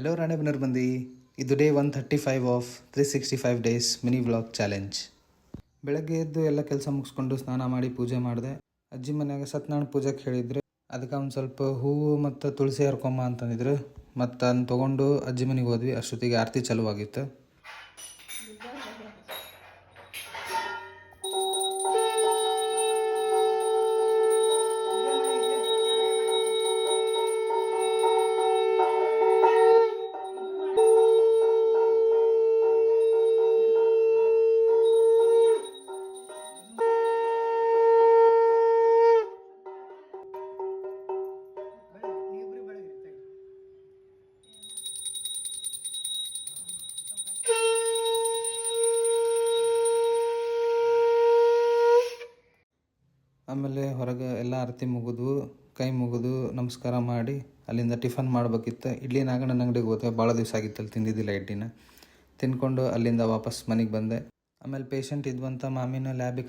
Hello Ranebennur ಮಂದಿ, ಇದು day 135 of 365 days mini vlog challenge. ಬೆಳಗ್ಗೆ ಎದ್ದು ಎಲ್ಲ ಕೆಲಸ ಮುಗಿಸ್ಕೊಂಡು ಸ್ನಾನ ಮಾಡಿ ಪೂಜೆ ಮಾಡಿದೆ. ಅಜ್ಜಿ ಮನ್ಯಾಗ ಸತ್ಯನಾರಾಯಣ ಪೂಜೆಗೆ ಹೇಳಿದ್ರು. ಅದಕ್ಕೆ ಒಂದು ಸ್ವಲ್ಪ ಹೂವು ಮತ್ತು ತುಳಸಿ ಹರ್ಕೊಂಬ ಅಂತಂದಿದ್ರು. ಮತ್ತು ಅದನ್ನ ತೊಗೊಂಡು ಅಜ್ಜಿ ಮನೆಗೆ ಹೋದ್ವಿ. ಅಷ್ಟೊತ್ತಿಗೆ ಆರತಿ ಚಾಲುವಾಗಿತ್ತು. ಆಮೇಲೆ ಹೊರಗೆ ಎಲ್ಲ ಆರತಿ ಮುಗಿದು ಕೈ ಮುಗಿದು ನಮಸ್ಕಾರ ಮಾಡಿ ಅಲ್ಲಿಂದ ಟಿಫನ್ ಮಾಡ್ಬೇಕಿತ್ತು. ಇಡ್ಲಿ ನಾಗಣ್ಣನ ಅಂಗಡಿಗೆ ಹೋದೆ. ಭಾಳ ದಿವಸ ಆಗಿತ್ತಲ್ಲಿ ತಿಂದಿದ್ದಿಲ್ಲ ಇಡ್ಲಿನ. ತಿನ್ಕೊಂಡು ಅಲ್ಲಿಂದ ವಾಪಸ್ ಮನೆಗೆ ಬಂದೆ. ಆಮೇಲೆ ಪೇಷಂಟ್ ಇದ್ವಂತ ಮಾಮಿನ ಲ್ಯಾಬಿಗೆ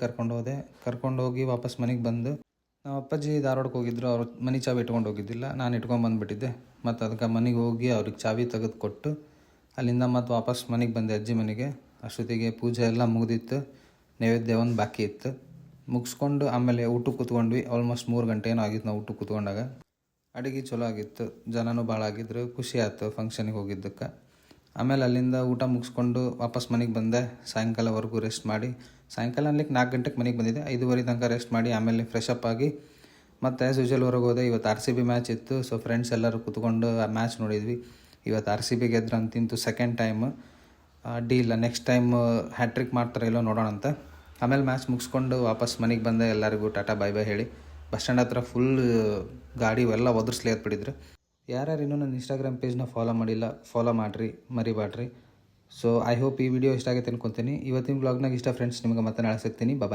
ಕರ್ಕೊಂಡು ಹೋಗಿ ವಾಪಸ್ ಮನೆಗೆ ಬಂದು ನಮ್ಮ ಅಪ್ಪಾಜಿ ಧಾರವಾಡಕ್ಕೆ ಹೋಗಿದ್ರು. ಅವ್ರ ಮನೆ ಚಾವಿ ಇಟ್ಕೊಂಡು ಹೋಗಿದ್ದಿಲ್ಲ, ನಾನು ಇಟ್ಕೊಂಡು ಬಂದುಬಿಟ್ಟಿದ್ದೆ. ಮತ್ತು ಅದಕ್ಕೆ ಮನೆಗೆ ಹೋಗಿ ಅವ್ರಿಗೆ ಚಾವಿ ತೆಗೆದು ಕೊಟ್ಟು ಅಲ್ಲಿಂದ ಮತ್ತು ವಾಪಸ್ ಮನೆಗೆ ಬಂದೆ ಅಜ್ಜಿ ಮನೆಗೆ. ಅಷ್ಟೊತ್ತಿಗೆ ಪೂಜೆ ಎಲ್ಲ ಮುಗಿದಿತ್ತು. ನೈವೇದ್ಯ ಒಂದು ಬಾಕಿ ಇತ್ತು. ಮುಗಿಸ್ಕೊಂಡು ಆಮೇಲೆ ಊಟಕ್ಕೆ ಕೂತ್ಕೊಂಡ್ವಿ. ಆಲ್ಮೋಸ್ಟ್ 3 ಗಂಟೆ ಏನೋ ಆಗಿತ್ತು ನಾವು ಊಟಕ್ಕೆ ಕೂತ್ಕೊಂಡಾಗ. ಅಡುಗೆ ಚಲೋ ಆಗಿತ್ತು, ಜನನೂ ಭಾಳ ಆಗಿದ್ರು. ಖುಷಿ ಆಯ್ತು ಫಂಕ್ಷನಿಗೆ ಹೋಗಿದ್ದಕ್ಕೆ. ಆಮೇಲೆ ಅಲ್ಲಿಂದ ಊಟ ಮುಗಿಸ್ಕೊಂಡು ವಾಪಸ್ ಮನೆಗೆ ಬಂದೆ. ಸಾಯಂಕಾಲವರೆಗೂ ರೆಸ್ಟ್ ಮಾಡಿ, ಸಾಯಂಕಾಲ ಅನ್ಲಿಕ್ಕೆ 4 ಗಂಟೆಗೆ ಮನೆಗೆ ಬಂದಿದ್ದೆ. 5:30 ತನಕ ರೆಸ್ಟ್ ಮಾಡಿ ಆಮೇಲೆ ಫ್ರೆಶ್ ಅಪ್ ಆಗಿ ಮತ್ತು ಆ್ಯಸ್ ಯೂಶುವಲ್ ಹೊರಗೆ ಹೋದೆ. ಇವತ್ತು RCB ಮ್ಯಾಚ್ ಇತ್ತು. ಸೊ ಫ್ರೆಂಡ್ಸ್ ಎಲ್ಲರೂ ಕೂತ್ಕೊಂಡು ಆ ಮ್ಯಾಚ್ ನೋಡಿದ್ವಿ. ಇವತ್ತು RCB ಗೆದ್ರೆ ಅಂತಿಂತು ಸೆಕೆಂಡ್ ಟೈಮ್. ಇಲ್ಲ ನೆಕ್ಸ್ಟ್ ಟೈಮ್ ಹ್ಯಾಟ್ರಿಕ್ ಮಾಡ್ತಾರೆ ಇಲ್ಲೋ ನೋಡೋಣ ಅಂತ. ಆಮೇಲೆ ಮ್ಯಾಚ್ ಮುಗಿಸ್ಕೊಂಡು ವಾಪಸ್ ಮನೆಗೆ ಬಂದೆ. ಎಲ್ಲರಿಗೂ ಟಾಟಾ ಬೈ ಬೈ ಹೇಳಿ ಬಸ್ ಸ್ಟ್ಯಾಂಡ್ ಹತ್ರ ಫುಲ್ ಗಾಡಿ ಎಲ್ಲ ಒದರ್ಸ್ಲಿ ಎತ್ಬಿಟ್ಟಿದ್ರು. ಯಾರ್ಯಾರು ಇನ್ನೂ ನನ್ನ ಇನ್ಸ್ಟಾಗ್ರಾಮ್ ಪೇಜ್ನ ಫಾಲೋ ಮಾಡಿಲ್ಲ, ಫಾಲೋ ಮಾಡಿರಿ, ಮರಿಬೇಡ್ರಿ. ಸೊ ಐ ಹೋಪ್ ಈ ವಿಡಿಯೋ ಇಷ್ಟ ಆಗೈತೆ ಅನ್ಕೊತೀನಿ. ಇವತ್ತಿನ ಬ್ಲಾಗ್ನಾಗ ಇಷ್ಟ ಫ್ರೆಂಡ್ಸ್. ನಿಮಗೆ ಮತ್ತೆ ನಾಳೆ ಸಿಗ್ತೀನಿ. ಬಾಯ್.